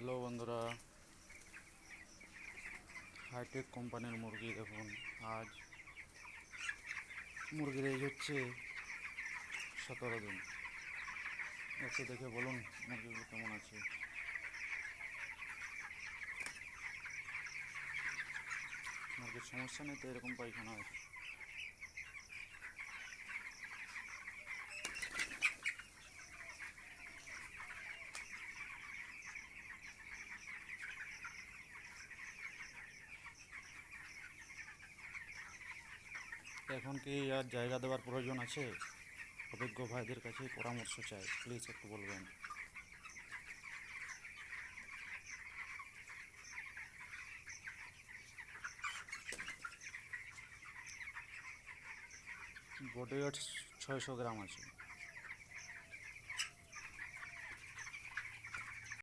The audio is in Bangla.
হ্যালো বন্ধুরা, হাইটেক কোম্পানির মুরগি দেখুন। আজ মুরগির এজ হচ্ছে 17 দিন। একটু দেখে বলুন মুরগিগুলো কেমন আছে। মুরগির সমস্যা নেই তো এরকম পায়খানা হয়? এখন কি আর জায়গা দেওয়ার প্রয়োজন আছে? অভিজ্ঞ ভাইদের কাছে পরামর্শ চাই, প্লিজ একটু বলবেন। বডি ওয়েট 600 গ্রাম আছে।